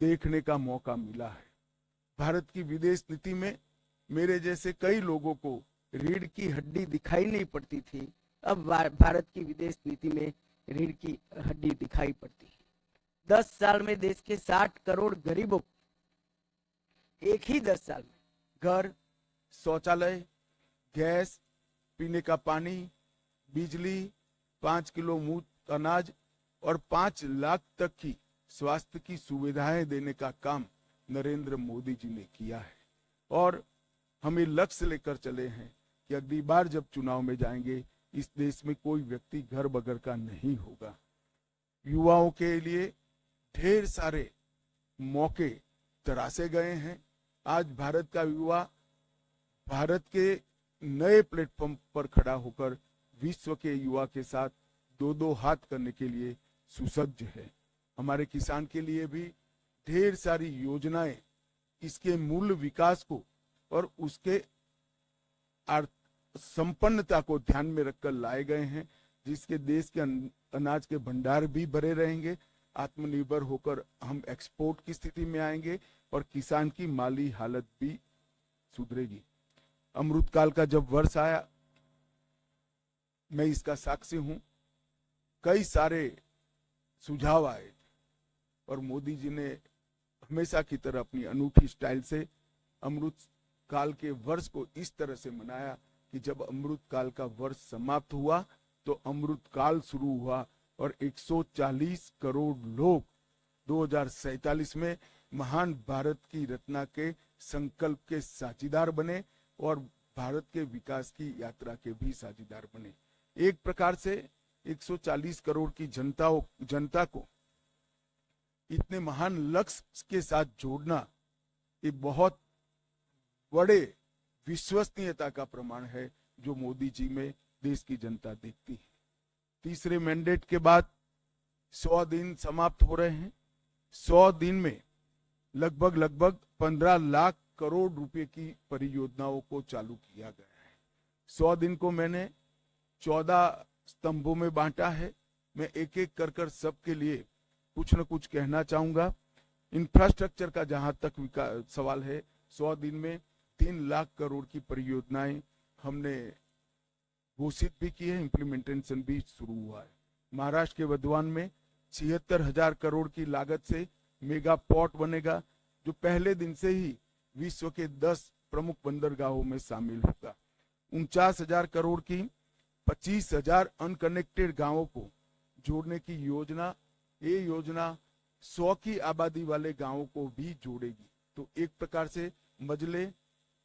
देखने का मौका मिला है। भारत की विदेश नीति में मेरे जैसे कई लोगों को रीढ़ की हड्डी दिखाई नहीं पड़ती थी, अब भारत की विदेश नीति में रीढ़ की हड्डी दिखाई पड़ती है। 10 साल में देश के 60 करोड़ गरीबों एक ही 10 साल में घर, शौचालय, गैस, पीने का पानी, बिजली, 5 किलो मुफ्त अनाज और 5 लाख तक की स्वास्थ्य की सुविधाएं देने का काम नरेंद्र मोदी जी ने किया है। और हमें लक्ष्य लेकर चले हैं कि अगली बार जब चुनाव में जाएंगे, इस देश में कोई व्यक्ति घर बगैर का नहीं होगा। युवाओं के लिए ढेर सारे मौके तरासे गए हैं। आज भारत का युवा भारत के नए प्लेटफॉर्म पर खड़ा होकर विश्व के युवा के साथ दो दो हाथ करने के लिए सुसज्ज है। हमारे किसान के लिए भी ढेर सारी योजनाएं इसके मूल विकास को और उसके संपन्नता को ध्यान में रखकर लाए गए हैं, जिसके देश के अनाज के भंडार भी भरे रहेंगे। आत्मनिर्भर होकर हम एक्सपोर्ट की स्थिति में आएंगे और किसान की माली हालत भी सुधरेगी। अमृतकाल का जब वर्ष आया, मैं इसका साक्षी हूं, कई सारे सुझाव आए और मोदी जी ने हमेशा की तरह अपनी अनूठी स्टाइल से अमृत काल के वर्ष को इस तरह से मनाया कि जब अमृत काल का वर्ष समाप्त हुआ तो अमृत काल शुरू हुआ और 140 करोड़ लोग 2047 में महान भारत की रचना के संकल्प के साझीदार बने और भारत के विकास की यात्रा के भी साझीदार बने। एक प्रकार से 140 करोड़ की जनता को इतने महान लक्ष्य के साथ जोड़ना ये बहुत बड़े विश्वसनीयता का प्रमाण है जो मोदी जी में देश की जनता देखती है। तीसरे मैंडेट के बाद 100 दिन समाप्त हो रहे हैं। 100 दिन में लगभग 15 लाख करोड़ रुपए की परियोजनाओं को चालू किया गया है। 100 दिन को मैंने 14 स्तंभों में बांटा है। मैं एक एक कर सबके लिए कुछ न कुछ कहना चाहूंगा। इंफ्रास्ट्रक्चर का जहां तक सवाल है, 100 दिन में 3 लाख करोड़ की परियोजनाएं हमने घोषित भी की है, इम्प्लीमेंटेशन भी शुरू हुआ है। महाराष्ट्र के वधवान में 76,000 करोड़ की लागत से मेगा पोर्ट बनेगा, जो पहले दिन से ही विश्व के 10 प्रमुख बंदरगाहों में शामिल होगा। 49,000 करोड़ की 25,000 अनकनेक्टेड गांवों को जोड़ने की योजना, ये योजना 100 की आबादी वाले गांवों को भी जोड़ेगी। तो एक प्रकार से मजले,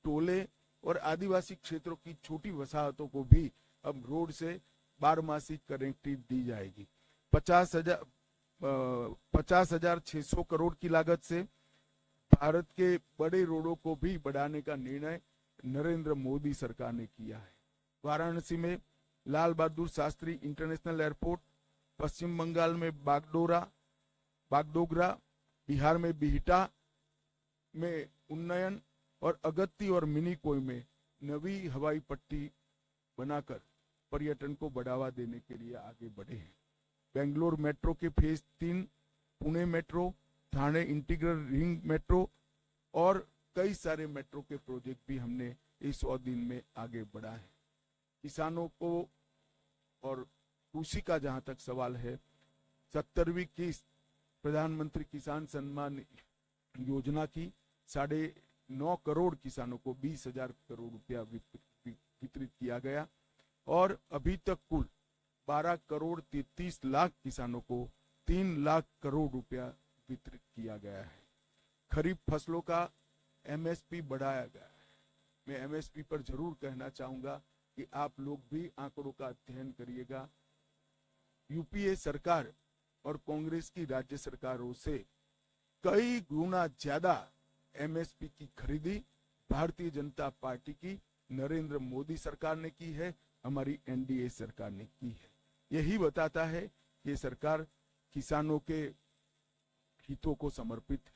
टोले और आदिवासी क्षेत्रों की छोटी वसाहतों को भी अब रोड से 12मासी कनेक्टिविटी दी जाएगी। 50,600 करोड़ की लागत से भारत के बड़े रोडों को भी बढ़ाने का निर्णय नरेंद्र मोदी सरकार ने किया है। वाराणसी में लाल बहादुर शास्त्री इंटरनेशनल एयरपोर्ट, पश्चिम बंगाल में बागडोगरा, बिहार में बिहटा में उन्नयन और अगत्ती और मिनीकोय में नवी हवाई पट्टी बनाकर पर्यटन को बढ़ावा देने के लिए आगे बढ़े हैं। बेंगलोर मेट्रो के phase 3, Pune metro, Thane integral ring metro और कई सारे मेट्रो के प्रोजेक्ट भी हमने इस 100 दिन में आगे बढ़ा है। किसानों को और कृषि का जहां तक सवाल है, 70वीं किस्त प्रधानमंत्री किसान सम्मान योजना की 9.5 करोड़ किसानों को 20,000 करोड़ रुपया वितरित किया गया और अभी तक कुल 12 करोड़ 33 लाख किसानों को 3 लाख करोड़ रुपया वितरित किया गया है। खरीफ फसलों का एमएसपी बढ़ाया गया है। मैं एमएसपी पर जरूर कहना चाहूंगा कि आप लोग भी आंकड़ों का अध्ययन करिएगा। यूपीए सरकार और कांग्रेस की राज्य सरकारों से कई गुना ज्यादा एमएसपी की खरीदी भारतीय जनता पार्टी की नरेंद्र मोदी सरकार ने की है, हमारी एनडीए सरकार ने की है। यही बताता है कि सरकार किसानों के हितों को समर्पित है।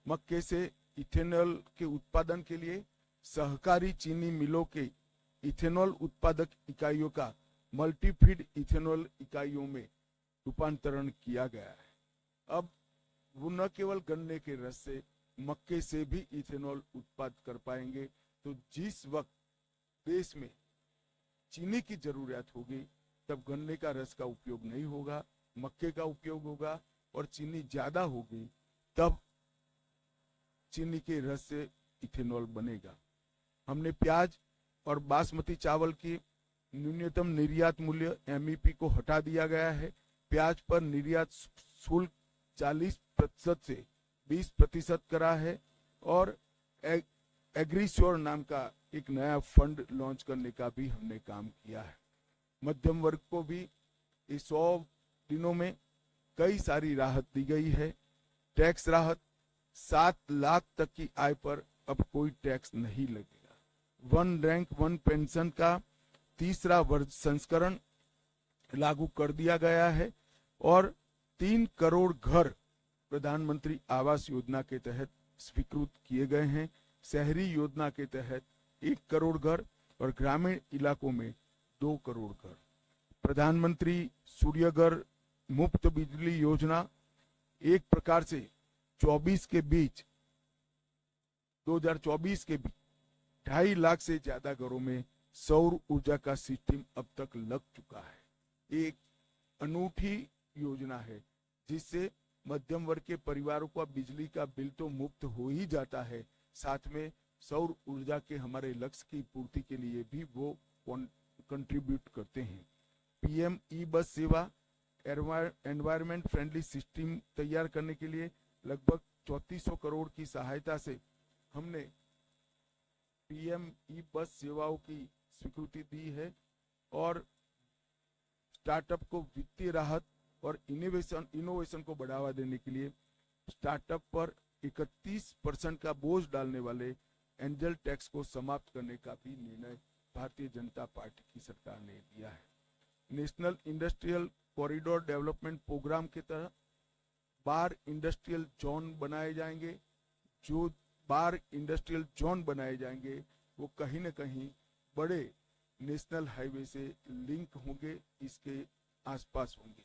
मक्के से इथेनॉल के उत्पादन के लिए सहकारी चीनी मिलों के इथेनॉल उत्पादक इकाइयों का मल्टीफीड इथेनॉल इकाइयों में रूपांतरण किया गया है। अब वो न केवल गन्ने के रस से, मक्के से भी इथेनॉल उत्पादन कर पाएंगे। तो जिस वक्त देश में चीनी की जरूरत होगी तब गन्ने का रस का उपयोग नहीं होगा, मक्के का उपयोग होगा, और चीनी ज्यादा होगी तब चीनी के रस से इथेनॉल बनेगा। हमने प्याज और बासमती चावल की न्यूनतम निर्यात मूल्य एमईपी को हटा दिया गया है। प्याज पर निर्यात शुल्क 40% से 20% करा है, और एग्रीश्योर नाम का एक नया फंड लॉन्च करने का भी हमने काम किया है। मध्यम वर्ग को भी इस 100 दिनों में कई सारी राहत दी गई है। टैक्स राहत, 7 लाख तक की आय पर अब कोई टैक्स नहीं लगेगा। 1 रैंक 1 पेंशन का तीसरा संस्करण लागू कर दिया गया है, और 3 करोड़ घर प्रधानमंत्री आवास योजना के तहत स्वीकृत किए गए हैं। शहरी योजना के तहत 1 करोड़ घर और ग्रामीण इलाकों में 2 करोड़ घर। प्रधानमंत्री सूर्यघर मुफ्त बिजली योजना एक प्रकार से 2024 के बीच 2.5 लाख से ज्यादा घरों में सौर ऊर्जा का सिस्टम अब तक लग चुका है। एक अनूठी योजना है जिससे मध्यम वर्ग के परिवारों का बिजली का बिल तो मुफ्त हो ही जाता है, साथ में सौर ऊर्जा के हमारे लक्ष्य की पूर्ति के लिए भी वो कंट्रीब्यूट करते हैं। पीएम ई बस सेवा एनवायरमेंट फ्रेंडली सिस्टम तैयार करने के लिए लगभग 3400 करोड़ की सहायता से हमने पीएम ई बस सेवाओं की स्वीकृति दी है, और स्टार्टअप को वित्तीय राहत और इनोवेशन को बढ़ावा देने के लिए स्टार्टअप पर 31% का बोझ डालने वाले एंजल टैक्स को समाप्त करने का भी निर्णय भारतीय जनता पार्टी की सरकार ने लिया है। National industrial corridor development programme के तहत 12 इंडस्ट्रियल जोन बनाए जाएंगे। जो 12 इंडस्ट्रियल जोन बनाए जाएंगे वो कहीं न कहीं बड़े नेशनल हाईवे से लिंक होंगे, इसके आसपास होंगे।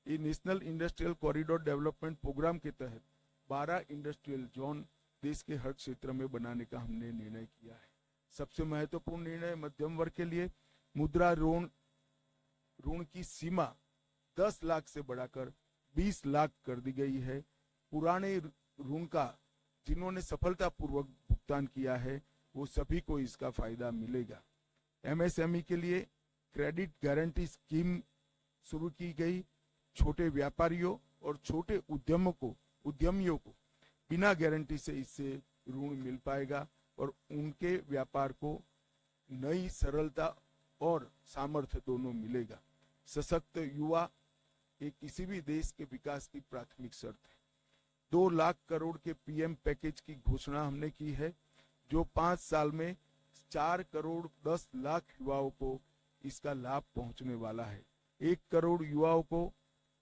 ये national industrial corridor development programme के तहत 12 इंडस्ट्रियल जोन देश के हर क्षेत्र में बनाने का हमने निर्णय किया है। सबसे महत्वपूर्ण निर्णय मध्यम वर्ग के लिए मुद्रा ऋण की सीमा 10 लाख से बढ़ाकर 20 लाख कर दी गई है। पुराने ऋण का जिन्होंने सफलतापूर्वक भुगतान किया है वो सभी को इसका फायदा मिलेगा। एमएसएमई के लिए क्रेडिट गारंटी स्कीम शुरू की गई। छोटे व्यापारियों और छोटे उद्यमियों को बिना गारंटी से इससे ऋण मिल पाएगा और उनके व्यापार को नई सरलता और सामर्थ्य दोनों मिलेगा। सशक्त युवा एक किसी भी देश के विकास की प्राथमिक शर्त है। 2 लाख करोड़ के पीएम पैकेज की घोषणा हमने की है, जो 5 साल में 4 करोड़ 10 लाख युवाओं को इसका लाभ पहुंचने वाला है। 1 करोड़ युवाओं को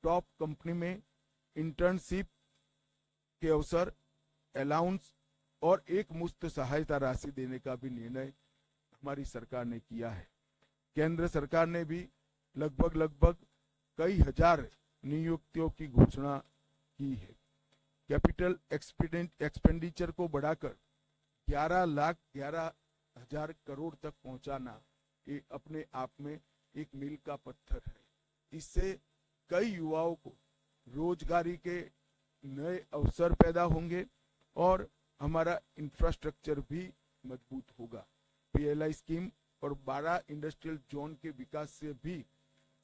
टॉप कंपनी में इंटर्नशिप के अवसर, अलाउंस और एक मुफ्त सहायता राशि देने का भी निर्णय हमारी सरकार ने किया है। केंद्र सरकार ने भी लगभग कई हजार नियुक्तियों की घोषणा की है। कैपिटल एक्सपेंडिचर को बढ़ाकर 11,11,000 करोड़ तक पहुंचाना ये अपने आप में एक मील का पत्थर है। इससे कई युवाओं को रोजगारी के नए अवसर पैदा होंगे और हमारा इंफ्रास्ट्रक्चर भी मजबूत होगा। पीएलआई स्कीम और 12 इंडस्ट्रियल जोन के विकास से भी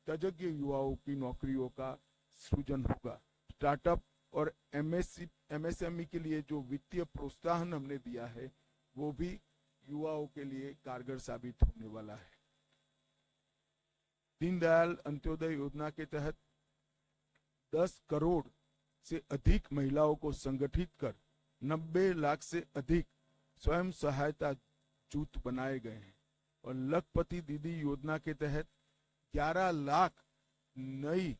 तजज्ञ युवाओं की नौकरियों का सृजन होगा। स्टार्टअप और एमएसएमई के लिए जो वित्तीय प्रोत्साहन हमने दिया है वो भी युवाओं के लिए कारगर साबित होने वाला है। दीनदयाल अंत्योदय योजना के तहत 10 करोड़ से अधिक महिलाओं को संगठित कर 90 लाख से अधिक स्वयं सहायता जूथ बनाए गए हैं और लखपति दीदी योजना के तहत 11 लाख नई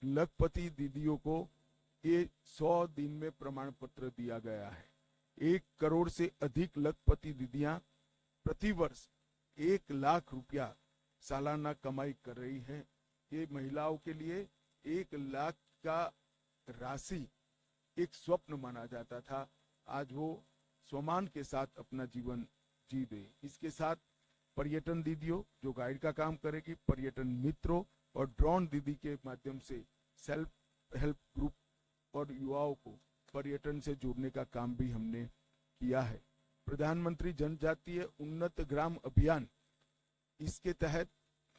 लखपति दीदियों को ये 100 दिन में प्रमाण पत्र दिया गया है। 1 करोड़ से अधिक लखपति दीदियां प्रतिवर्ष 1 लाख रुपया सालाना कमाई कर रही हैं। ये महिलाओं के लिए 1 लाख का राशि एक स्वप्न माना जाता था, आज वो स्वमान के साथ अपना जीवन जी रहे। इसके साथ पर्यटन दीदियों जो गाइड का काम करेगी, पर्यटन मित्रों और ड्रोन दीदी के माध्यम से सेल्फ हेल्प ग्रुप और युवाओं को पर्यटन से जोड़ने का काम भी हमने किया है। प्रधानमंत्री जनजातीय उन्नत ग्राम अभियान, इसके तहत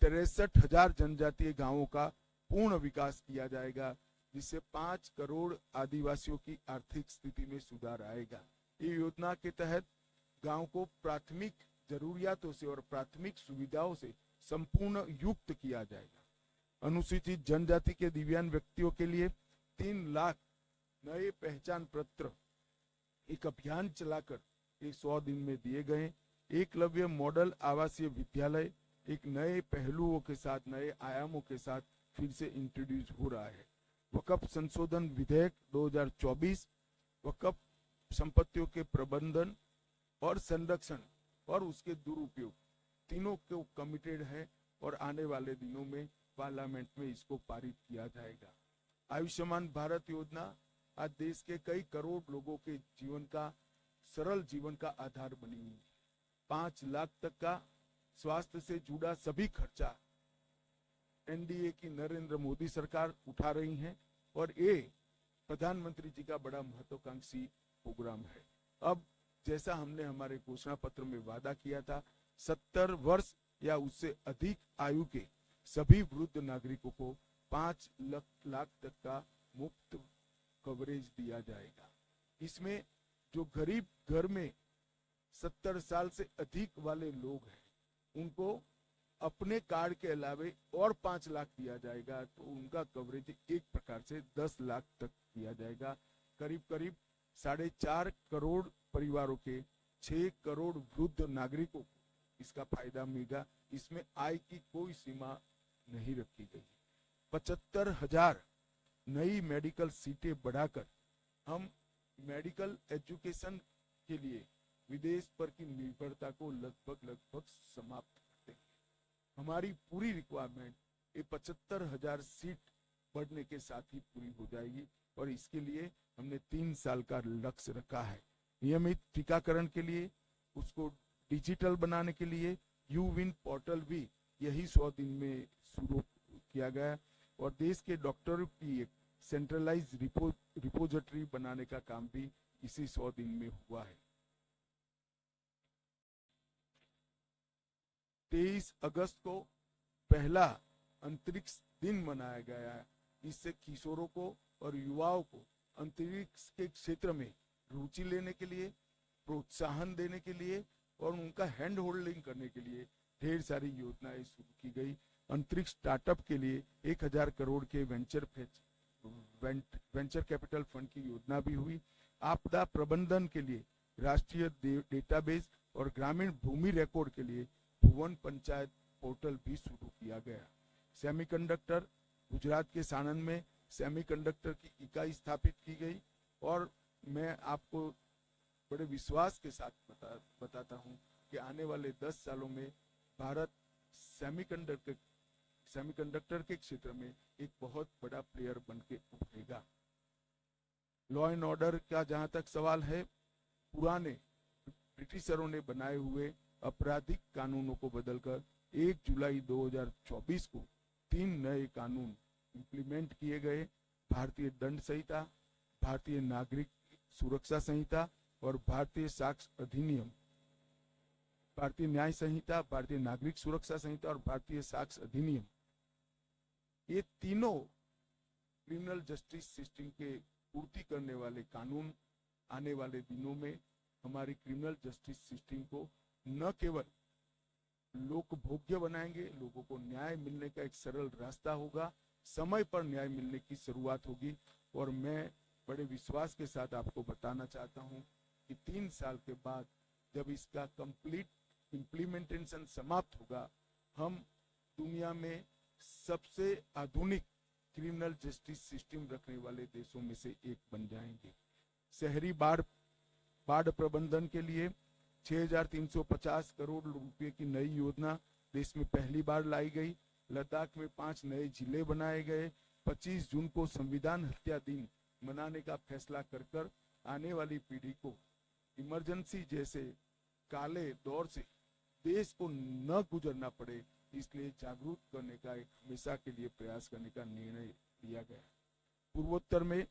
63,000 जनजातीय गांवों का पूर्ण विकास किया जाएगा, जिससे 5 करोड़ आदिवासियों की आर्थिक स्थिति में सुधार आएगा। ये योजना के तहत गांव को प्राथमिक जरूरियातों से और प्राथमिक सुविधाओं से संपूर्ण युक्त किया जाएगा। अनुसूचित जनजाति के दिव्यांग व्यक्तियों के लिए 3 लाख नए पहचान पत्र एक अभियान चलाकर 100 दिन में दिए गए। एकलव्य मॉडल आवासीय विद्यालय एक नए पहलुओं के साथ, नए आयामों के साथ फिर से इंट्रोड्यूस हो रहा है। वक्फ संशोधन विधेयक 2024 वक्फ संपत्तियों के प्रबंधन और संरक्षण और उसके दुरुपयोग तीनों को कमिटेड है और आने वाले दिनों में पार्लियामेंट में इसको पारित किया जाएगा। आयुष्मान भारत योजना आज देश के कई करोड़ लोगों के जीवन का सरल जीवन का आधार बनी हुई है। 5 लाख तक का स्वास्थ्य से जुड़ा सभी खर्चा एनडीए की नरेंद्र मोदी सरकार उठा रही है और ये प्रधानमंत्री जी का बड़ा महत्वाकांक्षी प्रोग्राम है। अब जैसा हमने हमारे घोषणा पत्र में वादा किया था, 70 वर्ष या उससे अधिक आयु के सभी वृद्ध नागरिकों को 5 लाख तक का मुफ्त कवरेज दिया जाएगा। इसमें जो गरीब घर में 70 साल से अधिक वाले लोग हैं, उनको अपने कार्ड के अलावे और 5 लाख दिया जाएगा, तो उनका कवरेज एक प्रकार से 10 लाख तक दिया जाएगा। करीब करीब 4.5 करोड़ परिवारों के 6 करोड़ वृद्ध नागरिकों को इसका फायदा मिलेगा। इसमें आय की कोई सीमा नहीं रखी गई। 75,000 नई मेडिकल सीटें बढ़ाकर हम मेडिकल एजुकेशन के लिए विदेश पर की निर्भरता को लगभग समाप्त करते हैं। हमारी पूरी रिक्वायरमेंट ये 75,000 सीट बढ़ने के साथ ही पूरी हो जाएगी और इसके लिए हमने 3 साल का लक्ष्य रखा है। नियमित टीकाकरण के लिए, उसको डिजिटल बनाने के लिए यूविन पोर्टल भी यही 100 दिन में शुरू किया गया और देश के डॉक्टरों की एक सेंट्रलाइज रिपोजिटरी बनाने का काम भी इसी 100 दिन में हुआ है। 23 अगस्त को पहला अंतरिक्ष दिन मनाया गया है। इससे किशोरों को और युवाओं को अंतरिक्ष के क्षेत्र में रुचि लेने के लिए, प्रोत्साहन देने के लिए और उनका हैंड होल्डिंग करने के लिए ढेर सारी योजनाएं शुरू की गई। अंतरिक्ष स्टार्टअप के लिए 1,000 करोड़ के वेंचर कैपिटल फंड की योजना भी हुई। आपदा प्रबंधन के लिए राष्ट्रीय डेटाबेस और ग्रामीण भूमि रिकॉर्ड के लिए भुवन पंचायत पोर्टल भी शुरू किया गया। सेमीकंडक्टर, गुजरात के साणंद में सेमीकंडक्टर की इकाई स्थापित की गई और मैं आपको बड़े विश्वास के साथ बताता हूं कि आने वाले 10 सालों में भारत सेमीकंडक्टर के क्षेत्र में एक बहुत बड़ा प्लेयर बन के उभरेगा। लॉ एंड ऑर्डर का जहां तक सवाल है, पुराने ब्रिटिशरों ने बनाए हुए आपराधिक कानूनों को बदलकर 1 जुलाई 2024 को 3 नए कानून इंप्लीमेंट किए गए। भारतीय दंड संहिता, भारतीय नागरिक सुरक्षा संहिता और भारतीय साक्ष्य अधिनियम, भारतीय न्याय संहिता, भारतीय नागरिक सुरक्षा संहिता और भारतीय साक्ष्य अधिनियम, ये तीनों क्रिमिनल जस्टिस सिस्टम के पूर्ति करने वाले कानून आने वाले दिनों में हमारी क्रिमिनल जस्टिस सिस्टम को न केवल लोकभोग्य बनाएंगे, लोगों को न्याय मिलने का एक सरल रास्ता होगा, समय पर न्याय मिलने की शुरुआत होगी। और मैं बड़े विश्वास के साथ आपको बताना चाहता हूं कि 3 साल के बाद जब इसका कंप्लीट इम्प्लीमेंटेशन समाप्त होगा, हम दुनिया में सबसे आधुनिक क्रिमिनल जस्टिस सिस्टम रखने वाले देशों में से एक बन जाएंगे। शहरी बाढ़ प्रबंधन के लिए 6,350 करोड़ रुपए की नई योजना देश में पहली बार लाई गई। लद्दाख में 5 नए जिले बनाए गए। 25 जून को संविधान हत्या दिन मनाने का फैसला कर आने वाली पीढ़ी को इमरजेंसी जैसे काले दौर से देश को न गुजरना पड़े, इसलिए जागरूक करने का एक हमेशा के लिए प्रयास करने का निर्णय लिया गया। पूर्वोत्तर में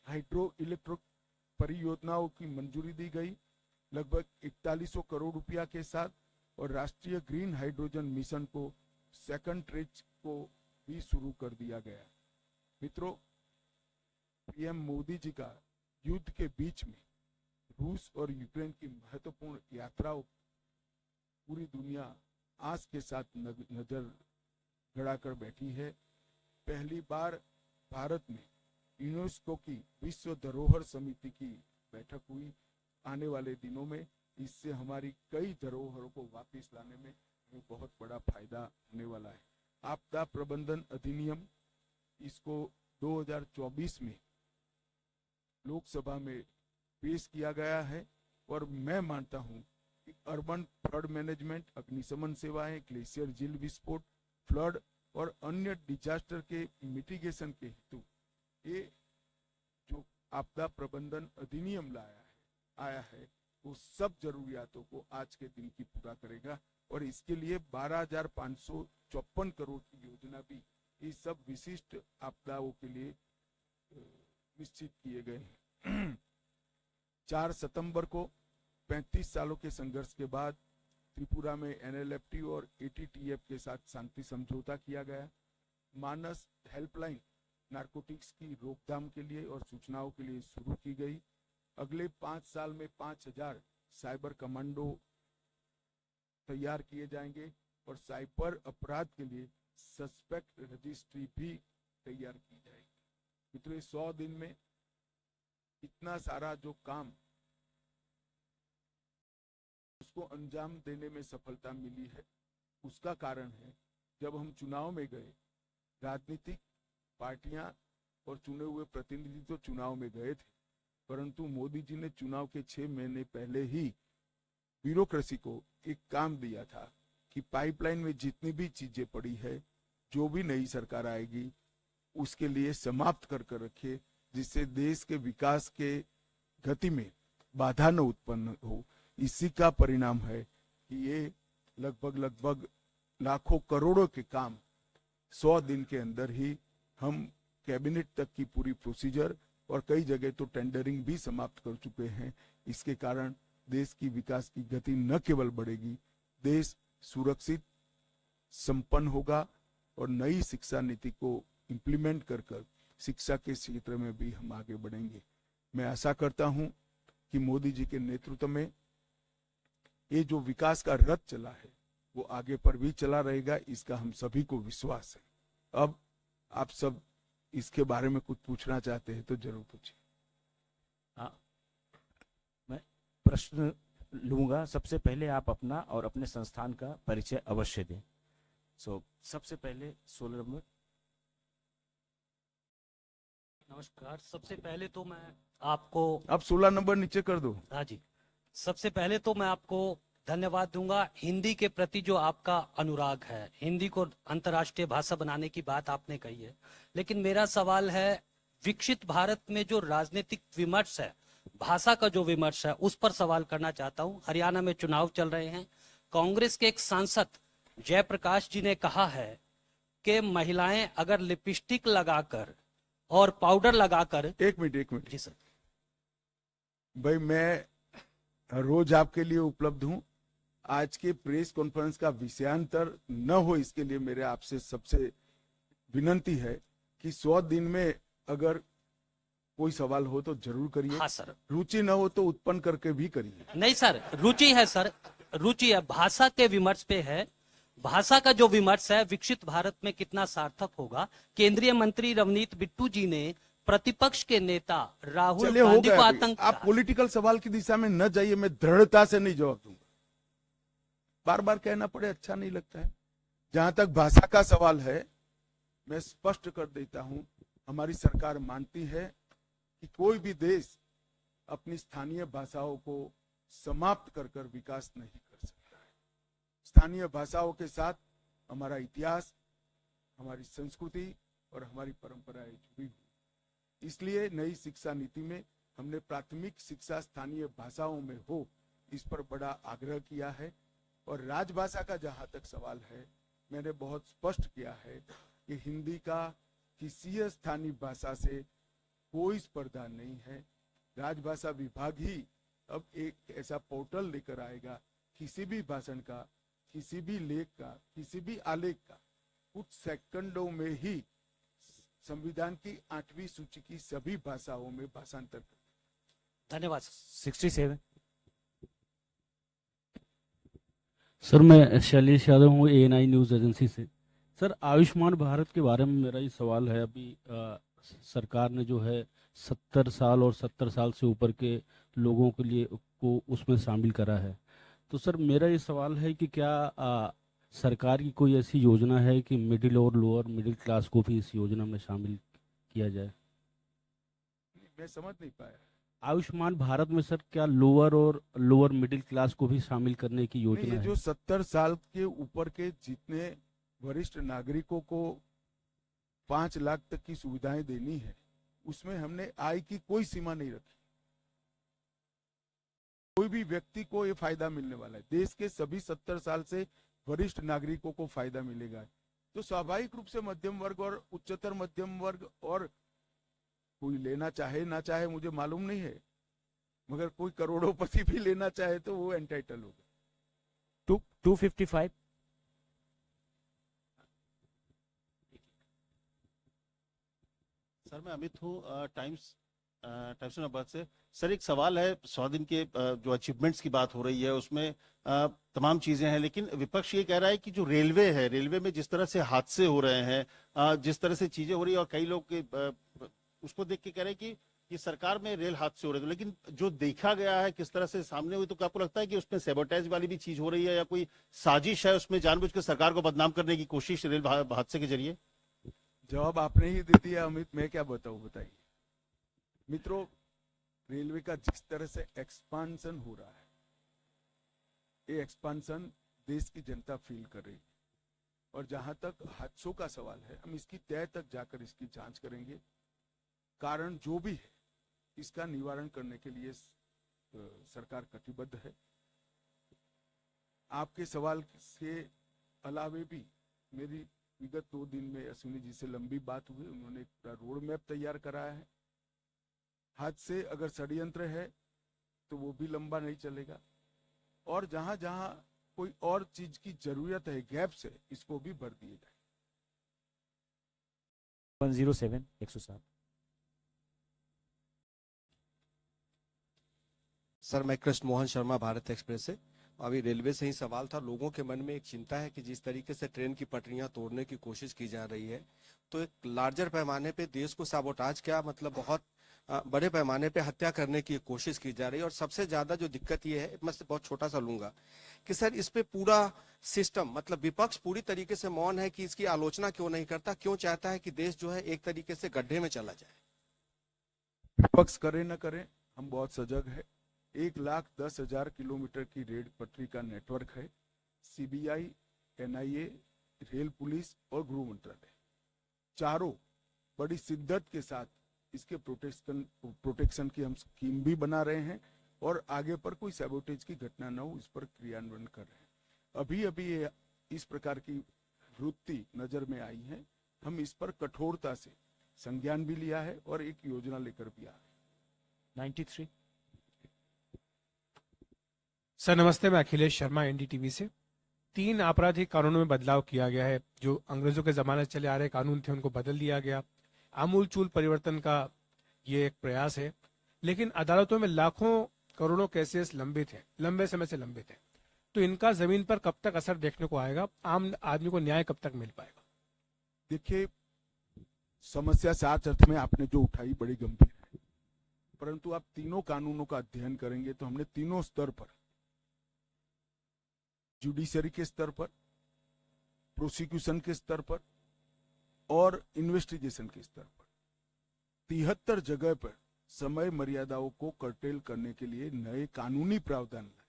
हाइड्रो इलेक्ट्रिक परियोजनाओं की मंजूरी दी गई लगभग 4100 करोड़ रुपया के साथ, और राष्ट्रीय ग्रीन हाइड्रोजन मिशन को सेकंड ट्रेज को भी शुरू कर दिया गया। मित्रों, पीएम मोदी जी का युद्ध के बीच में रूस और यूक्रेन की महत्वपूर्ण यात्राओं पूरी दुनिया आस के साथ नजर गड़ाकर बैठी है। पहली बार भारत में यूनेस्को की विश्व धरोहर समिति की बैठक हुई। आने वाले दिनों में इससे हमारी कई धरोहरों को वापस लाने में हमें बहुत बड़ा फायदा होने वाला है। आपदा प्रबंधन अधिनियम, इसको 2024 में लोकसभा में पेश किया गया है, और मैं मानता हूं कि अर्बन फ्लड मैनेजमेंट, अग्निशमन सेवाएं, ग्लेशियर झील विस्फोट, फ्लड और अन्य डिजास्टर के मिटिगेशन के हेतु ये जो आपदा प्रबंधन अधिनियम आया है वो सब जरूरियातों को आज के दिन की पूरा करेगा, और इसके लिए 12,554 करोड़ की योजना भी इस सब विशिष्ट आपदाओं के लिए निश्चित किए गए हैं। 4 सितंबर को 35 सालों के संघर्ष के बाद त्रिपुरा में एनएलएफटी और एटीटीएफ के साथ शांति समझौता किया गया। मानस हेल्पलाइन नारकोटिक्स की रोकथाम के लिए और सूचनाओं के लिए शुरू की गई। अगले 5 साल में 5000 साइबर कमांडो तैयार किए जाएंगे, और साइबर अपराध के लिए सस्पेक्ट रजिस्ट्री भी तैयार की जाएगी। पिछले 100 दिन में इतना सारा जो काम उसको अंजाम देने में सफलता मिली है, उसका कारण है जब हम चुनाव में गए, राजनीतिक पार्टियां और चुने हुए प्रतिनिधि तो चुनाव में गए थे, परंतु मोदी जी ने चुनाव के 6 महीने पहले ही ब्यूरोक्रेसी को एक काम दिया था कि पाइपलाइन में जितनी भी चीजें पड़ी है, जो भी नई सरकार आएगी उसके लिए समाप्त कर रखे, जिससे देश के विकास के गति में बाधा न उत्पन्न हो। इसी का परिणाम है कि ये लगभग लाखों करोड़ों के काम 100 दिन के अंदर ही हम कैबिनेट तक की पूरी प्रोसीजर और कई जगह तो टेंडरिंग भी समाप्त कर चुके हैं। इसके कारण देश की विकास की गति न केवल बढ़ेगी, देश सुरक्षित संपन्न होगा, और नई शिक्षा नीति को इम्प्लीमेंट कर शिक्षा के क्षेत्र में भी हम आगे बढ़ेंगे। मैं आशा करता हूं कि मोदी जी के नेतृत्व में ये जो विकास का रथ चला है वो आगे पर भी चला रहेगा, इसका हम सभी को विश्वास है। अब आप सब इसके बारे में कुछ पूछना चाहते हैं तो जरूर पूछिए। हाँ, मैं प्रश्न लूंगा। सबसे पहले आप अपना और अपने संस्थान का परिचय अवश्य दें। सबसे पहले 16 नंबर। नमस्कार। सबसे पहले तो मैं आपको, आप 16 नंबर नीचे कर दो। हाँ जी, सबसे पहले तो मैं आपको धन्यवाद दूंगा। हिंदी के प्रति जो आपका अनुराग है, हिंदी को अंतर्राष्ट्रीय भाषा बनाने की बात आपने कही है, लेकिन मेरा सवाल है, विकसित भारत में जो राजनीतिक विमर्श है, भाषा का जो विमर्श है, उस पर सवाल करना चाहता हूं। हरियाणा में चुनाव चल रहे हैं। कांग्रेस के एक सांसद जयप्रकाश जी ने कहा है कि महिलाएं अगर लिपस्टिक लगाकर और पाउडर लगाकर। एक मिनट जी सर। भाई, मैं रोज आपके लिए उपलब्ध हूं। आज के प्रेस कॉन्फ्रेंस का विषयांतर न हो, इसके लिए मेरे आपसे सबसे विनंती है कि 100 दिन में अगर कोई सवाल हो तो जरूर करिए। हाँ सर। रुचि न हो तो उत्पन्न करके भी करिए। नहीं सर, रुचि है सर, रुचि है। भाषा के विमर्श पे है। भाषा का जो विमर्श है, विकसित भारत में कितना सार्थक होगा। केंद्रीय मंत्री रवनीत बिट्टू जी ने प्रतिपक्ष के नेता राहुल गांधी को आतंक। आप पॉलिटिकल सवाल की दिशा में न जाइए, मैं दृढ़ता से नहीं जवाब दूंगा। बार बार कहना पड़े अच्छा नहीं लगता है। जहां तक भाषा का सवाल है, मैं स्पष्ट कर देता हूं, हमारी सरकार मानती है कि कोई भी देश अपनी स्थानीय भाषाओं को समाप्त कर विकास नहीं कर सकता है। स्थानीय भाषाओं के साथ हमारा इतिहास, हमारी संस्कृति और हमारी परंपराएं जुड़ी हुई। इसलिए नई शिक्षा नीति में हमने प्राथमिक शिक्षा स्थानीय भाषाओं में हो, इस पर बड़ा आग्रह किया है। और राजभाषा का जहां तक सवाल है, मैंने बहुत स्पष्ट किया है कि हिंदी का किसी स्थानीय भाषा से कोई स्पर्धा नहीं है। राजभाषा विभाग ही अब एक ऐसा पोर्टल लेकर आएगा, किसी भी भाषण का, किसी भी लेख का, किसी भी आलेख का कुछ सेकंडों में ही संविधान की 8वीं सूची की सभी भाषाओं में भाषांतर कर। धन्यवाद। 67। सर मैं शैलेश यादव हूँ ANI न्यूज़ एजेंसी से। सर आयुष्मान भारत के बारे में मेरा ये सवाल है। अभी सरकार ने जो है 70 साल और 70 साल से ऊपर के लोगों के लिए को उसमें शामिल करा है। तो सर मेरा ये सवाल है कि क्या सरकार की कोई ऐसी योजना है कि मिडिल और लोअर मिडिल क्लास को भी इस योजना में शामिल किया जाए? मैं समझ नहीं पाया। आयुष्मान भारत में सर क्या लोअर और लोअर मिडिल क्लास को भी शामिल करने की नहीं, योजना ये है? जो 70 साल के ऊपर के जितने वरिष्ठ नागरिकों को 5 लाख तक की सुविधाएं देनी है, उसमें हमने आय की कोई सीमा नहीं रखी। कोई भी व्यक्ति को ये फायदा मिलने वाला है। देश के सभी 70 साल से वरिष्ठ नागरिकों को फायदा मिलेगा। तो स्वाभाविक रूप से मध्यम वर्ग और उच्चतर मध्यम वर्ग, और कोई लेना चाहे ना चाहे मुझे मालूम नहीं है, मगर कोई करोड़ोंपति भी लेना चाहे तो वो एंटाइटल होगा। 255। सर मैं अमित हूँ टाइम्स नंबर से। सर एक सवाल है, 100 दिन के जो अचीवमेंट्स की बात हो रही है उसमें तमाम चीजें हैं, लेकिन विपक्ष ये कह रहा है कि जो रेलवे है, रेलवे में जिस तरह से हादसे हो रहे हैं, जिस तरह से चीजें हो रही है, और कई लोग उसको देख के कह रहे हैं कि ये सरकार में रेल हादसे हो रहे थे, लेकिन जो देखा गया है किस तरह से सामने हुई, तो क्या आपको लगता है कि उसमें सैबोटेज वाली भी चीज हो रही है या कोई साजिश है उसमें जानबूझकर सरकार को बदनाम करने की कोशिश रेल हादसे के जरिए? जवाब आपने ही दे दिया अमित, मैं क्या बताऊं, बताइए। मित्रों, रेलवे का जिस तरह से एक्सपांशन हो रहा है, ये एक्सपांशन देश की जनता फील कर रही है। और जहां तक हादसों का सवाल है, हम इसकी तय तक जाकर इसकी जांच करेंगे। कारण जो भी है, इसका निवारण करने के लिए सरकार कटिबद्ध है। आपके सवाल से अलावे भी मेरी विगत 2 दिन में अश्विनी जी से लंबी बात हुई। उन्होंने एक पूरा रोड मैप तैयार कराया है। हादसे अगर षड्यंत्र है तो वो भी लंबा नहीं चलेगा, और जहां जहां कोई और चीज की जरूरत है, गैप्स है, इसको भी भर दिए जाए। 107। 107। सर मैं कृष्ण मोहन शर्मा, भारत एक्सप्रेस से। अभी रेलवे से ही सवाल था। लोगों के मन में एक चिंता है कि जिस तरीके से ट्रेन की पटरियां तोड़ने की कोशिश की जा रही है, तो एक लार्जर पैमाने पे देश को साबोटाज, क्या मतलब बहुत बड़े पैमाने पे हत्या करने की कोशिश की जा रही है। और सबसे ज्यादा जो दिक्कत ये है, मैं बहुत छोटा सा लूंगा कि सर इस पे पूरा सिस्टम, मतलब विपक्ष पूरी तरीके से मौन है कि इसकी आलोचना क्यों नहीं करता, क्यों चाहता है कि देश जो है एक तरीके से गड्ढे में चला जाए? विपक्ष करे न करे, हम बहुत सजग है। 1,10,000 किलोमीटर की रेल पटरी का नेटवर्क है। CBI, NIA, रेल पुलिस और गृह मंत्रालय चारों बड़ी शिद्दत के साथ इसके प्रोटेक्शन की हम स्कीम भी बना रहे हैं, और आगे पर कोई सैबोटेज की घटना न हो, इस पर क्रियान्वयन कर रहे हैं। अभी अभी ये इस प्रकार की वृत्ति नजर में आई है। हम इस पर कठोरता से संज्ञान भी लिया है और एक योजना लेकर भी आ रहे हैं। 93। सर नमस्ते, मैं अखिलेश शर्मा, NDTV से। 3 आपराधिक कानूनों में बदलाव किया गया है। जो अंग्रेजों के जमाने से चले आ रहे कानून थे उनको बदल दिया गया। आमूलचूल परिवर्तन का ये एक प्रयास है, लेकिन अदालतों में लाखों करोड़ों केसेस लंबित हैं, लंबे समय से लंबित हैं। तो इनका जमीन पर कब तक असर देखने को आएगा? आम आदमी को न्याय कब तक मिल पाएगा? देखिए, समस्या 7 अर्थ में आपने जो उठाई बड़ी गंभीर है, परंतु आप तीनों कानूनों का अध्ययन करेंगे तो हमने तीनों स्तर पर, जुडिशरी के स्तर पर, प्रोसिक्यूशन के स्तर पर और इन्वेस्टिगेशन के स्तर पर 73 जगह पर समय मर्यादाओं को कर्टेल करने के लिए नए कानूनी प्रावधान लाए।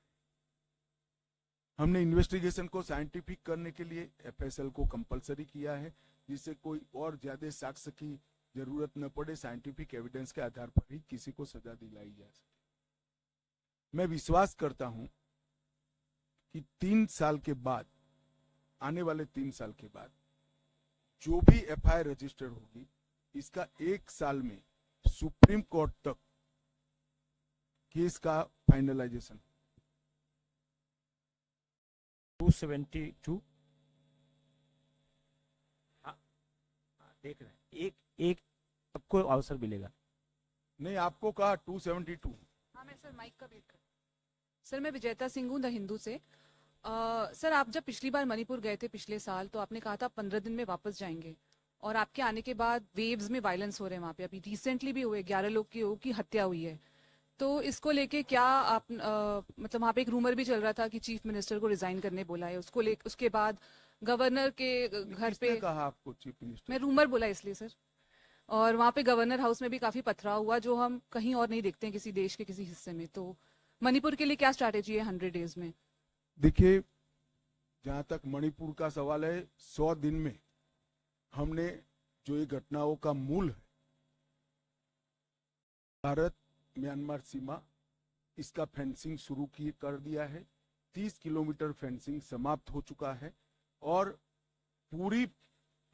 हमने इन्वेस्टिगेशन को साइंटिफिक करने के लिए FSL को कंपलसरी किया है, जिससे कोई और ज्यादा साक्ष्य की जरूरत न पड़े, साइंटिफिक एविडेंस के आधार पर ही किसी को सजा दिलाई जा सके। मैं विश्वास करता हूं कि 3 साल के बाद, आने वाले 3 साल के बाद जो भी एफआईआर रजिस्टर होगी, इसका 1 साल में सुप्रीम कोर्ट तक केस का फाइनलाइजेशन। 272 देख रहे हैं, एक आपको अवसर मिलेगा। नहीं, आपको कहा 272। हाँ, मैं सर माइक का वेट कर। सर मैं विजेता सिंह हूँ द हिंदू से। सर आप जब पिछली बार मणिपुर गए थे पिछले साल, तो आपने कहा था 15 दिन में वापस जाएंगे, और आपके आने के बाद वेव्स में वायलेंस हो रहे हैं वहाँ पे। अभी रिसेंटली भी हुए 11 लोग की हत्या हुई है। तो इसको लेके क्या आप मतलब वहाँ पे एक रूमर भी चल रहा था कि चीफ मिनिस्टर को रिजाइन करने बोला है, उसके बाद गवर्नर के घर पे। कहा आपको चीफ मिनिस्टर? मैं रूमर बोला इसलिए सर। और वहाँ पे गवर्नर हाउस में भी काफी पथराव हुआ, जो हम कहीं और नहीं देखते हैं किसी देश के किसी हिस्से में। तो मणिपुर के लिए क्या स्ट्रैटेजी है 100 डेज में? देखिए, जहां तक मणिपुर का सवाल है, 100 दिन में हमने जो ये घटनाओं का मूल है, भारत म्यांमार सीमा, इसका फेंसिंग शुरू कर दिया है। 30 किलोमीटर फेंसिंग समाप्त हो चुका है, और पूरी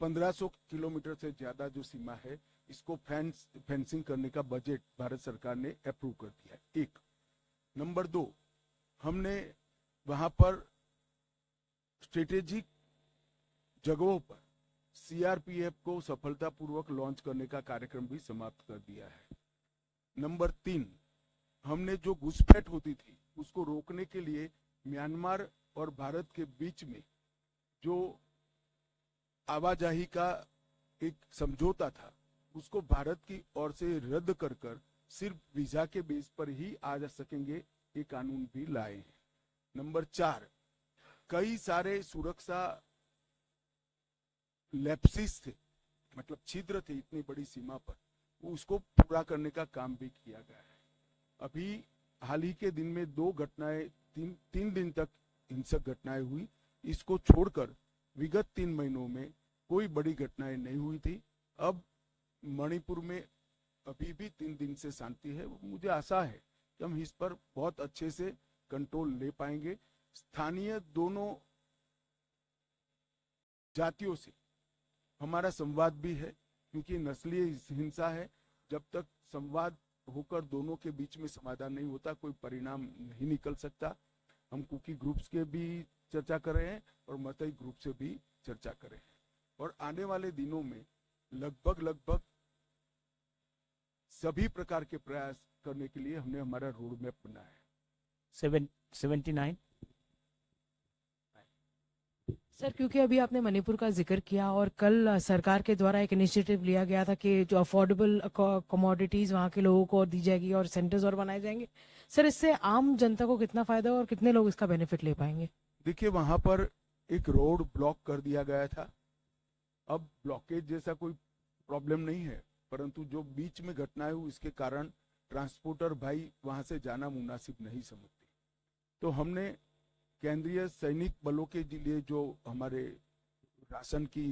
1500 किलोमीटर से ज्यादा जो सीमा है, इसको फेंसिंग करने का बजट भारत सरकार ने अप्रूव कर दिया है। 1 नंबर 2, हमने वहां पर स्ट्रेटेजिक जगहों पर सीआरपीएफ को सफलतापूर्वक लॉन्च करने का कार्यक्रम भी समाप्त कर दिया है। नंबर 3, हमने जो घुसपैठ होती थी उसको रोकने के लिए म्यांमार और भारत के बीच में जो आवाजाही का एक समझौता था, उसको भारत की ओर से रद्द कर सिर्फ वीजा के बेस पर ही आ जा सकेंगे, ये कानून भी लाए हैं। नंबर 4, कई सारे सुरक्षा लैप्सिस थे, मतलब छिद्र थे इतनी बड़ी सीमा पर, उसको पूरा करने का काम भी किया गया है। अभी हाल ही के दिन में 2 घटनाएं, 3 दिन तक हिंसक घटनाएं हुई। इसको छोड़कर विगत 3 महीनों में कोई बड़ी घटनाएं नहीं हुई थी। अब मणिपुर में अभी भी 3 दिन से शांति है। मुझे आशा है कि हम इस पर बहुत अच्छे से कंट्रोल ले पाएंगे। स्थानीय दोनों जातियों से हमारा संवाद भी है, क्योंकि नस्लीय हिंसा है। जब तक संवाद होकर दोनों के बीच में समाधान नहीं होता, कोई परिणाम नहीं निकल सकता। हम कुकी ग्रुप्स के भी चर्चा कर रहे हैं और मतई ग्रुप से भी चर्चा कर रहे हैं, और आने वाले दिनों में लगभग सभी प्रकार के प्रयास करने के लिए हमने हमारा रोड मैप बनाया है। 79। सर क्योंकि अभी आपने मणिपुर का जिक्र किया, और कल सरकार के द्वारा एक इनिशिएटिव लिया गया था कि जो अफोर्डेबल कमोडिटीज वहाँ के लोगों को दी जाएगी और सेंटर्स और बनाए जाएंगे। सर इससे आम जनता को कितना फायदा और कितने लोग इसका बेनिफिट ले पाएंगे? देखिए, वहां पर एक रोड ब्लॉक कर दिया गया था। अब ब्लॉकेज जैसा कोई प्रॉब्लम नहीं है, परंतु जो बीच में घटनाएं हुई, इसके कारण ट्रांसपोर्टर भाई वहां से जाना मुनासिब नहीं समझते। तो हमने केंद्रीय सैनिक बलों के लिए जो हमारे राशन की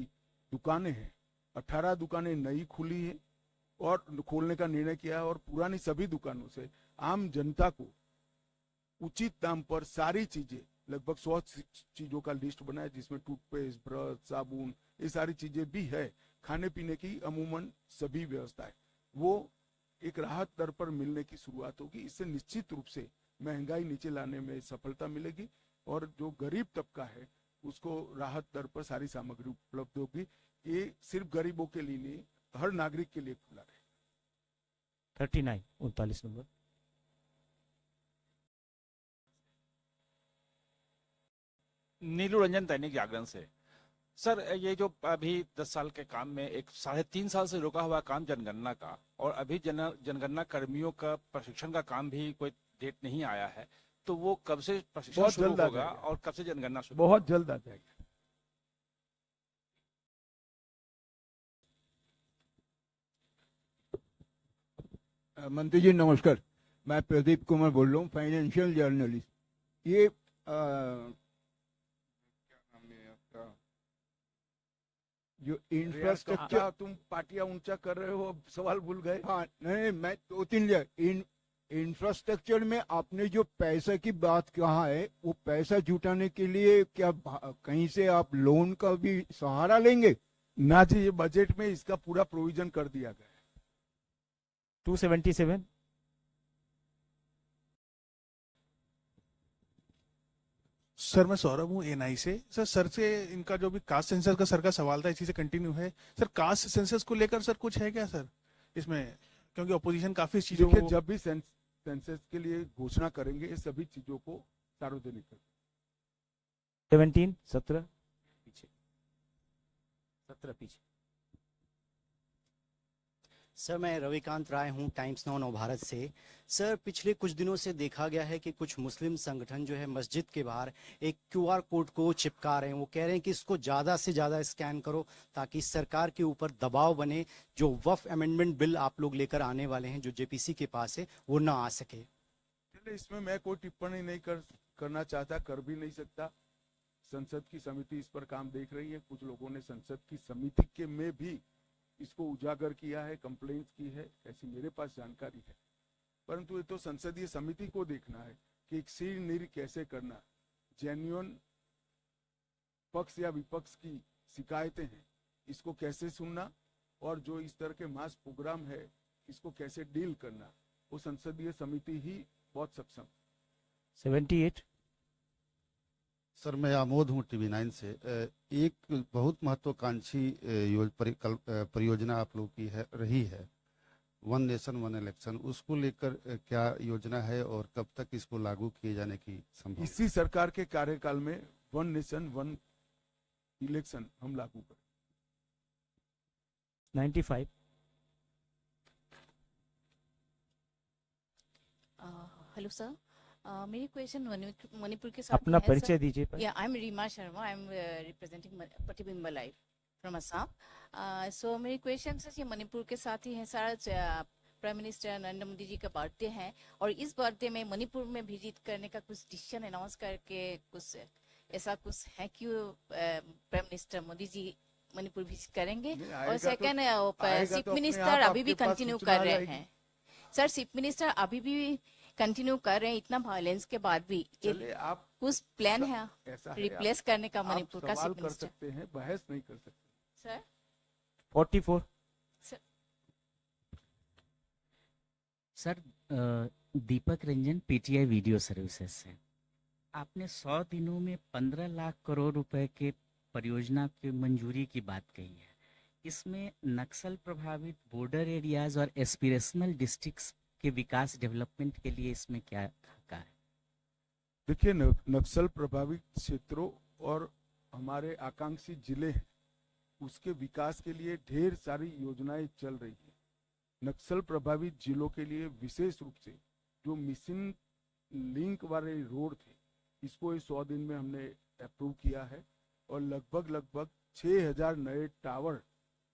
दुकानें हैं, 18 दुकानें नई खुली है और खोलने का निर्णय किया है, और पुरानी सभी दुकानों से आम जनता को उचित दाम पर सारी चीजें, लगभग 100 चीजों का लिस्ट बना है, जिसमें टूथपेस्ट, ब्रश, साबुन, ये सारी चीजें भी है। खाने पीने की अमूमन सभी व्यवस्था है, वो एक राहत दर पर मिलने की शुरुआत होगी। इससे निश्चित रूप से महंगाई नीचे लाने में सफलता मिलेगी, और जो गरीब तबका है उसको राहत दर पर सारी सामग्री उपलब्ध होगी। ये सिर्फ गरीबों के लिए नहीं, हर नागरिक के लिए खुला है। 39 नंबर। नीलू रंजन, दैनिक जागरण से। सर ये जो अभी 10 साल के काम में एक 3.5 साल से रुका हुआ काम जनगणना का, और अभी जनगणना कर्मियों का प्रशिक्षण का काम भी कोई डेट नहीं आया है, तो वो कब से प्रशिक्षण बहुत शुरू जल्द आ होगा जाएगा। और कब से जनगणना शुरू? बहुत जल्द आ जाएगा। मंत्री जी नमस्कार, मैं प्रदीप कुमार बोल रहा हूँ, फाइनेंशियल जर्नलिस्ट। ये क्या नाम है आपका, जो इंफ्रास्ट्रक्चर इंफ्रास्ट्रक्चर, तुम पार्टियां ऊंचा कर रहे हो, अब सवाल भूल गए। हाँ नहीं, मैं 2-3 इंफ्रास्ट्रक्चर में आपने जो पैसा की बात कहा है, वो पैसा जुटाने के लिए क्या कहीं से आप लोन का भी सहारा लेंगे? ना जी, ये बजट में इसका पूरा प्रोविजन कर दिया गया है। 277। सर मैं सौरभ हूँ एएनआई से। सर से इनका जो भी कास्ट सेंसस का सर का सवाल था, इसी से कंटिन्यू है। सर कास्ट सेंसस को लेकर सर कुछ है क्या सर इसमें, क्योंकि ऑपोजिशन काफी चीजों देखिए, को जब भी सेंसस के लिए घोषणा करेंगे, ये सभी चीजों को सार्वजनिक करेंगे। 17 17 पीछे, 17 पीछे। सर मैं रविकांत राय हूं, टाइम्स नाउ नवभारत से। सर पिछले कुछ दिनों से देखा गया है कि कुछ मुस्लिम संगठन जो है मस्जिद के बाहर एक क्यूआर कोड को चिपका रहे हैं। वो कह रहे हैं कि इसको ज़्यादा से ज़्यादा स्कैन करो ताकि सरकार के ऊपर दबाव बने, जो वक्फ अमेंडमेंट बिल आप लोग लेकर आने वाले हैं जो जेपीसी के पास है वो ना आ सके। चलिए, इसमें मैं कोई टिप्पणी नहीं करना चाहता, कर भी नहीं सकता। संसद की समिति इस पर काम देख रही है। कुछ लोगों ने संसद की समिति के में भी इसको उजागर किया है, कंप्लेंट्स की है, ऐसी मेरे पास जानकारी है। परंतु ये तो संसदीय समिति को देखना है कि एक सिर कैसे करना, जेन्युइन पक्ष या विपक्ष की शिकायतें हैं, इसको कैसे सुनना, और जो इस तरह के मास प्रोग्राम है, इसको कैसे डील करना, वो संसदीय समिति ही बहुत सक्षम। 78। सर मैं आमोद हूँ TV9 से। एक बहुत महत्वाकांक्षी परियोजना आप लोग की रही है, वन नेशन वन इलेक्शन। उसको लेकर क्या योजना है और कब तक इसको लागू किए जाने की संभावना? इसी सरकार के कार्यकाल में वन नेशन वन इलेक्शन हम लागू करें। 95। हेलो सर, मेरी क्वेश्चन मणिपुर के साथ अपना है, परिचय सर। दीजिए। Yeah I am Reema Sharma, I am representing Pratibimb live from Assam. So मेरी क्वेश्चन सर ये मणिपुर के साथ ही है सर। प्राइम मिनिस्टर नरेंद्र मोदी जी का बर्थडे है और इस बर्थडे में मणिपुर में विजिट करने का कुछ डिसीजन अनाउंस करके कुछ ऐसा कुछ है कि prime minister Modi ji Manipur visit करेंगे? और सेकंड, चीफ मिनिस्टर अभी भी कंटिन्यू कर रहे हैं सर, चीफ मिनिस्टर अभी भी कंटिन्यू कर रहे हैं इतना वायलेंस के बाद भी। आप कुछ प्लान है ऐसा रिप्लेस करने का मणिपुर का सवाल चीफ कर मिनिस्टर? सकते हैं, बहस नहीं कर सकते। Sir 44। Sir Deepak Ranjan PTI video services से। आपने 100 दिनों में 15 लाख करोड़ रुपए के परियोजना की मंजूरी की बात कही है। इसमें नक्सल प्रभावित बॉर्डर एरियाज और एस्पिरेशनल डिस्ट्रिक्ट्स के विकास डेवलपमेंट के लिए इसमें क्या कहा है? देखिए, नक्सल प्रभावित क्षेत्रों और हमारे आकांक्षी जिले हैं, उसके विकास के लिए ढेर सारी योजनाएं चल रही है। नक्सल प्रभावित जिलों के लिए विशेष रूप से जो मिशन लिंक वाले रोड थे, इसको इस 100 दिन में हमने अप्रूव किया है और लगभग 6000 नए टावर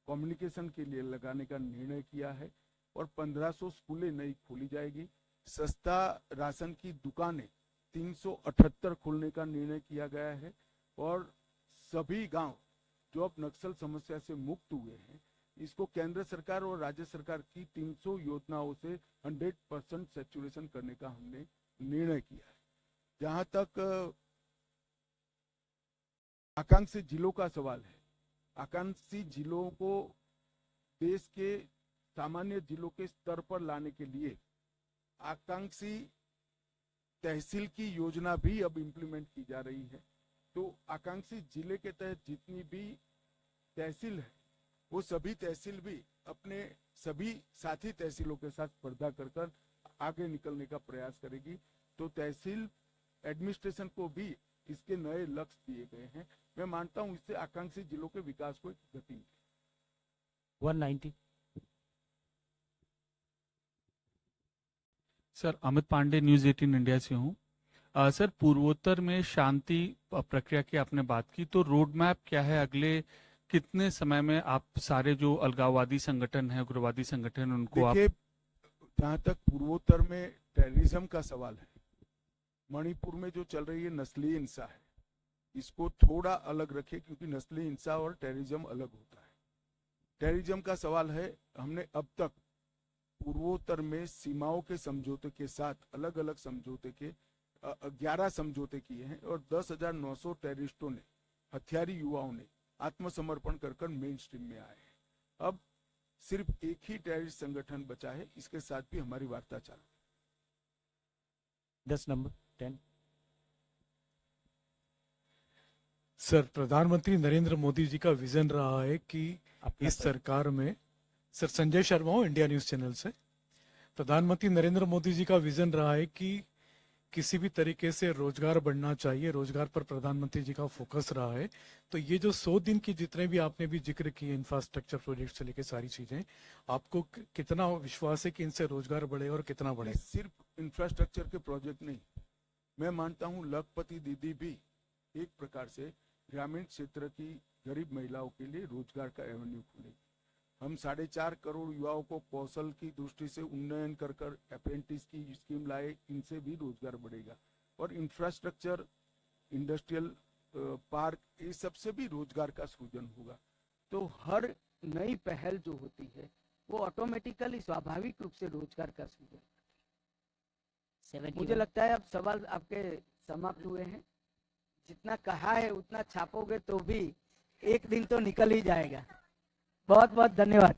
कम्युनिकेशन के लिए लगाने का निर्णय किया है और 1500 स्कूलें नई खोली जाएगी। सस्ता राशन की दुकानें 378 खोलने का निर्णय किया गया है और सभी गांव जो अब नक्सल समस्या से मुक्त हुए हैं, इसको केंद्र सरकार और राज्य सरकार की 300 योजनाओं से 100% सैचुरेशन करने का हमने निर्णय किया है। जहां तक आकांक्षी जिलों का सवाल है, आकांक्षी जिलों को देश के सामान्य जिलों के स्तर पर लाने के लिए आकांक्षी तहसील की योजना भी अब इम्प्लीमेंट की जा रही है। तो आकांक्षी जिले के तहत जितनी भी तहसील है, वो सभी तहसील भी अपने सभी साथी तहसीलों के साथ स्पर्धा कर आगे निकलने का प्रयास करेगी। तो तहसील एडमिनिस्ट्रेशन को भी इसके नए लक्ष्य दिए गए हैं। मैं मानता हूं इससे आकांक्षी जिलों के विकास को एक गति मिलेगी। 190। Sir Amit Pande, news 18 India से हूँ। सर पूर्वोत्तर में शांति प्रक्रिया की आपने बात की, तो रोड मैप क्या है? अगले कितने समय में आप सारे जो अलगाववादी संगठन है, उग्रवादी संगठन, उनको आप? जहां तक पूर्वोत्तर में टेररिज्म का सवाल है, मणिपुर में जो चल रही है नस्ली हिंसा है, इसको थोड़ा अलग रखे क्योंकि नस्ली हिंसा और टेररिज्म अलग होता है। टेररिज्म का सवाल है, हमने अब तक पूर्वोत्तर में सीमाओं के समझौते के साथ अलग अलग समझौते के 11 समझौते किए हैं और 10,900 टेररिस्टों ने, हथियारी युवाओं ने आत्मसमर्पण कर मेन स्ट्रीम में आए हैं। अब सिर्फ एक ही टेररिस्ट संगठन बचा है, इसके साथ भी हमारी वार्ता चालू है। 10 नंबर 10। सर, प्रधानमंत्री नरेंद्र मोदी जी का विजन रहा है कि इस सरकार में, सर संजय शर्मा हूँ इंडिया न्यूज चैनल से। प्रधानमंत्री नरेंद्र मोदी जी का विजन रहा है कि किसी भी तरीके से रोजगार बढ़ना चाहिए, रोजगार पर प्रधानमंत्री जी का फोकस रहा है। तो ये जो 100 दिन की जितने भी आपने भी जिक्र किए इंफ्रास्ट्रक्चर प्रोजेक्ट से लेकर सारी चीजें, आपको कितना विश्वास है कि इनसे रोजगार बढ़ेगा और कितना बढ़ेगा? सिर्फ इंफ्रास्ट्रक्चर के प्रोजेक्ट नहीं, मैं मानता हूँ लखपति दीदी भी एक प्रकार से ग्रामीण क्षेत्र की गरीब महिलाओं के लिए रोजगार का एवेन्यू खोलेगी। हम 4.5 करोड़ युवाओं को कौशल की दृष्टि से उन्नयन कर अप्रेंटिस की स्कीम लाए, इनसे भी रोजगार बढ़ेगा। और इंफ्रास्ट्रक्चर, इंडस्ट्रियल पार्क, ये सबसे भी रोजगार का सृजन होगा। तो हर नई पहल जो होती है वो ऑटोमेटिकली स्वाभाविक रूप से रोजगार का सृजन। मुझे लगता है अब सवाल आपके समाप्त हुए हैं। जितना कहा है उतना छापोगे तो भी एक दिन तो निकल ही जाएगा। बहुत बहुत धन्यवाद।